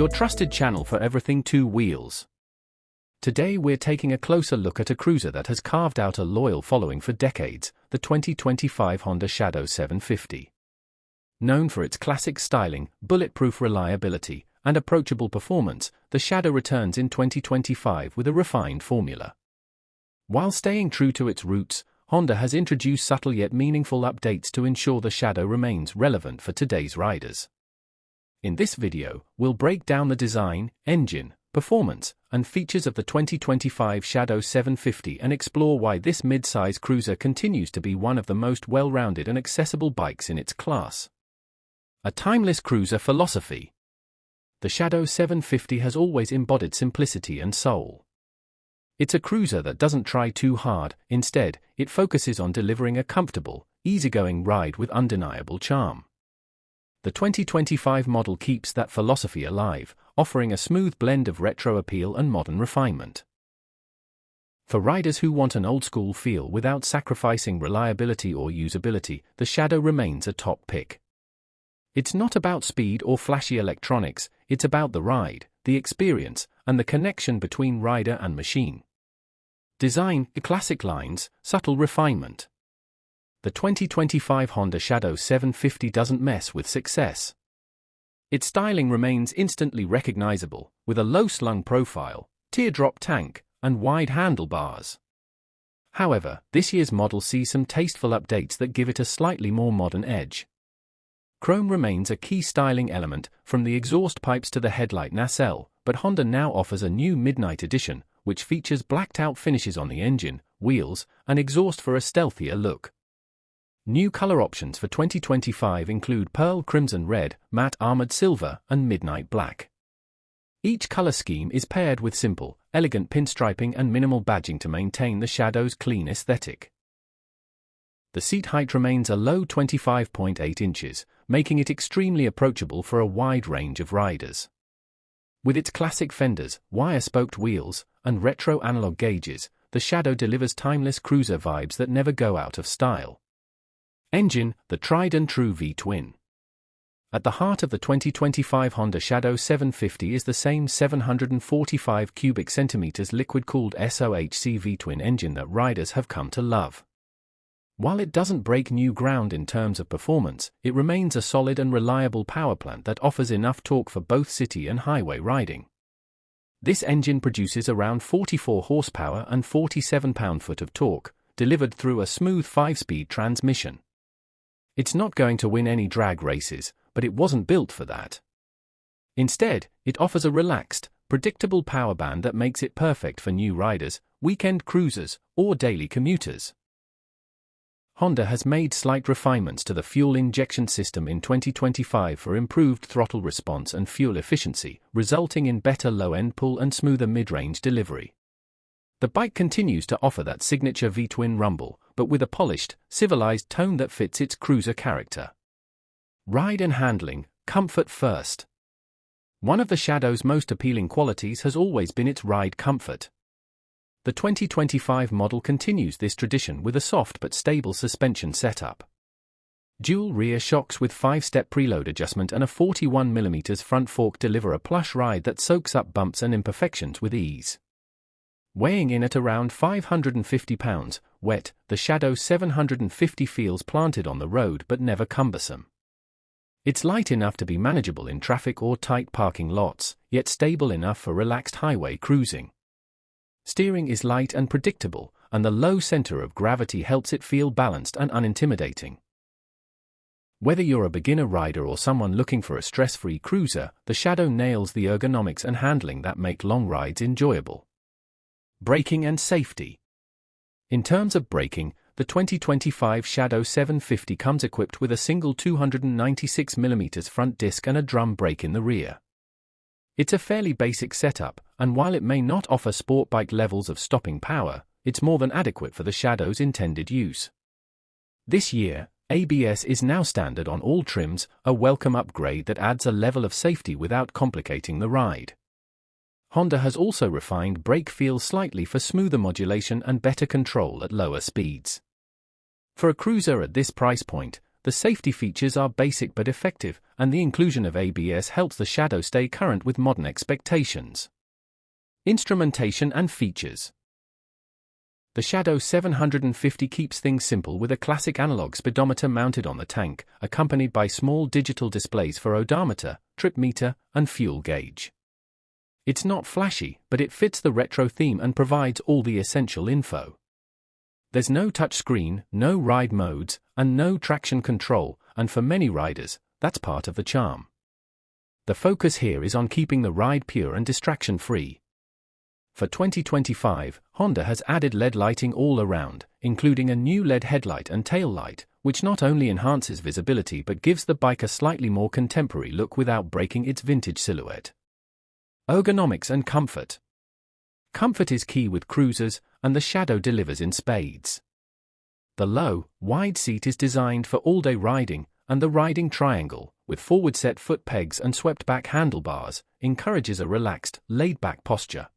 your trusted channel for everything two wheels. Today we're taking a closer look at a cruiser that has carved out a loyal following for decades, the 2025 Honda Shadow 750. Known for its classic styling, bulletproof reliability, and approachable performance, the Shadow returns in 2025 with a refined formula. While staying true to its roots, Honda has introduced subtle yet meaningful updates to ensure the Shadow remains relevant for today's riders. In this video, we'll break down the design, engine, performance, and features of the 2025 Shadow 750 and explore why this mid-size cruiser continues to be one of the most well-rounded and accessible bikes in its class. A timeless cruiser philosophy. The Shadow 750 has always embodied simplicity and soul. It's a cruiser that doesn't try too hard. Instead, it focuses on delivering a comfortable, easygoing ride with undeniable charm. The 2025 model keeps that philosophy alive, offering a smooth blend of retro appeal and modern refinement. For riders who want an old-school feel without sacrificing reliability or usability, the Shadow remains a top pick. It's not about speed or flashy electronics, it's about the ride, the experience, and the connection between rider and machine. Design, classic lines, subtle refinement. The 2025 Honda Shadow 750 doesn't mess with success. Its styling remains instantly recognizable, with a low-slung profile, teardrop tank, and wide handlebars. However, this year's model sees some tasteful updates that give it a slightly more modern edge. Chrome remains a key styling element, from the exhaust pipes to the headlight nacelle, but Honda now offers a new Midnight Edition, which features blacked-out finishes on the engine, wheels, and exhaust for a stealthier look. New color options for 2025 include pearl crimson red, matte armored silver, and midnight black. Each color scheme is paired with simple, elegant pinstriping and minimal badging to maintain the Shadow's clean aesthetic. The seat height remains a low 25.8 inches, making it extremely approachable for a wide range of riders. With its classic fenders, wire-spoked wheels, and retro analog gauges, the Shadow delivers timeless cruiser vibes that never go out of style. Engine, the tried-and-true V-twin. At the heart of the 2025 Honda Shadow 750 is the same 745 cubic centimeters liquid-cooled SOHC V-twin engine that riders have come to love. While it doesn't break new ground in terms of performance, it remains a solid and reliable powerplant that offers enough torque for both city and highway riding. This engine produces around 44 horsepower and 47 pound-foot of torque, delivered through a smooth 5-speed transmission. It's not going to win any drag races, but it wasn't built for that. Instead, it offers a relaxed, predictable power band that makes it perfect for new riders, weekend cruisers, or daily commuters. Honda has made slight refinements to the fuel injection system in 2025 for improved throttle response and fuel efficiency, resulting in better low-end pull and smoother mid-range delivery. The bike continues to offer that signature V-twin rumble, but with a polished, civilized tone that fits its cruiser character. Ride and handling, comfort first. One of the Shadow's most appealing qualities has always been its ride comfort. The 2025 model continues this tradition with a soft but stable suspension setup. Dual rear shocks with 5-step preload adjustment and a 41mm front fork deliver a plush ride that soaks up bumps and imperfections with ease. Weighing in at around 550 pounds, wet, the Shadow 750 feels planted on the road but never cumbersome. It's light enough to be manageable in traffic or tight parking lots, yet stable enough for relaxed highway cruising. Steering is light and predictable, and the low center of gravity helps it feel balanced and unintimidating. Whether you're a beginner rider or someone looking for a stress-free cruiser, the Shadow nails the ergonomics and handling that make long rides enjoyable. Braking and safety. In terms of braking, the 2025 Shadow 750 comes equipped with a single 296mm front disc and a drum brake in the rear. It's a fairly basic setup, and while it may not offer sport bike levels of stopping power, it's more than adequate for the Shadow's intended use. This year, ABS is now standard on all trims, a welcome upgrade that adds a level of safety without complicating the ride. Honda has also refined brake feel slightly for smoother modulation and better control at lower speeds. For a cruiser at this price point, the safety features are basic but effective, and the inclusion of ABS helps the Shadow stay current with modern expectations. Instrumentation and features. The Shadow 750 keeps things simple with a classic analog speedometer mounted on the tank, accompanied by small digital displays for odometer, trip meter, and fuel gauge. It's not flashy, but it fits the retro theme and provides all the essential info. There's no touchscreen, no ride modes, and no traction control, and for many riders, that's part of the charm. The focus here is on keeping the ride pure and distraction-free. For 2025, Honda has added LED lighting all around, including a new LED headlight and tail light, which not only enhances visibility but gives the bike a slightly more contemporary look without breaking its vintage silhouette. Ergonomics and comfort. Comfort is key with cruisers, and the Shadow delivers in spades. The low, wide seat is designed for all-day riding, and the riding triangle, with forward-set foot pegs and swept-back handlebars, encourages a relaxed, laid-back posture.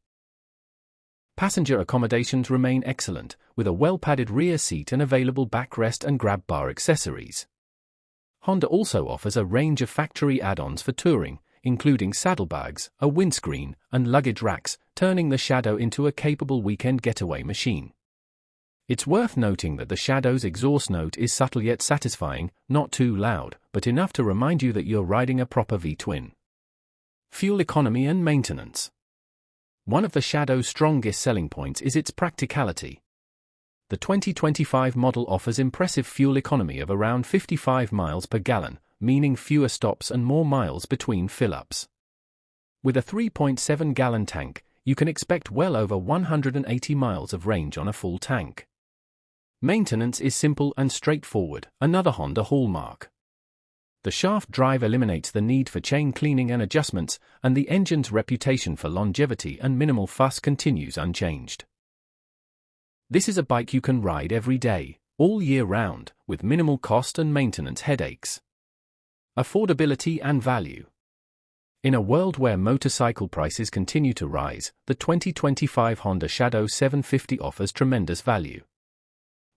Passenger accommodations remain excellent, with a well-padded rear seat and available backrest and grab bar accessories. Honda also offers a range of factory add-ons for touring, including saddlebags, a windscreen, and luggage racks, turning the Shadow into a capable weekend getaway machine. It's worth noting that the Shadow's exhaust note is subtle yet satisfying, not too loud, but enough to remind you that you're riding a proper V-twin. Fuel economy and maintenance. One of the Shadow's strongest selling points is its practicality. The 2025 model offers impressive fuel economy of around 55 miles per gallon, meaning fewer stops and more miles between fill-ups. With a 3.7-gallon tank, you can expect well over 180 miles of range on a full tank. Maintenance is simple and straightforward, another Honda hallmark. The shaft drive eliminates the need for chain cleaning and adjustments, and the engine's reputation for longevity and minimal fuss continues unchanged. This is a bike you can ride every day, all year round, with minimal cost and maintenance headaches. Affordability and value. In a world where motorcycle prices continue to rise, the 2025 Honda Shadow 750 offers tremendous value.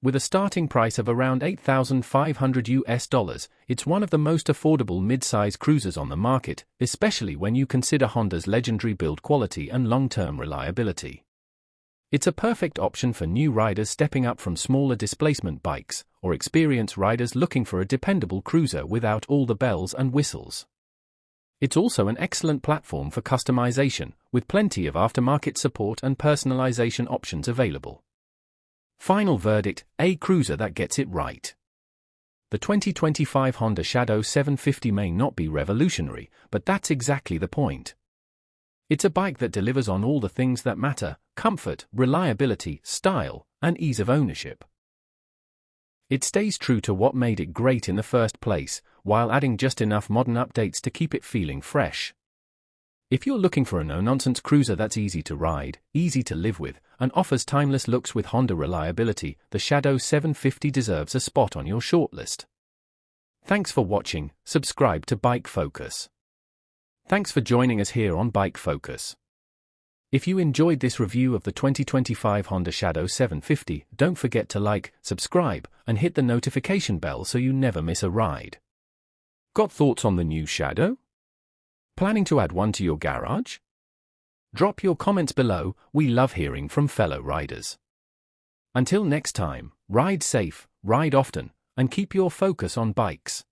With a starting price of around $8,500, it's one of the most affordable mid-size cruisers on the market, especially when you consider Honda's legendary build quality and long-term reliability. It's a perfect option for new riders stepping up from smaller displacement bikes, or experienced riders looking for a dependable cruiser without all the bells and whistles. It's also an excellent platform for customization, with plenty of aftermarket support and personalization options available. Final verdict: a cruiser that gets it right. The 2025 Honda Shadow 750 may not be revolutionary, but that's exactly the point. It's a bike that delivers on all the things that matter: comfort, reliability, style, and ease of ownership. It stays true to what made it great in the first place, while adding just enough modern updates to keep it feeling fresh. If you're looking for a no-nonsense cruiser that's easy to ride, easy to live with, and offers timeless looks with Honda reliability, the Shadow 750 deserves a spot on your shortlist. Thanks for watching. Subscribe to Bike Focus. Thanks for joining us here on Bike Focus. If you enjoyed this review of the 2025 Honda Shadow 750, don't forget to like, subscribe, and hit the notification bell so you never miss a ride. Got thoughts on the new Shadow? Planning to add one to your garage? Drop your comments below. We love hearing from fellow riders. Until next time, ride safe, ride often, and keep your focus on bikes.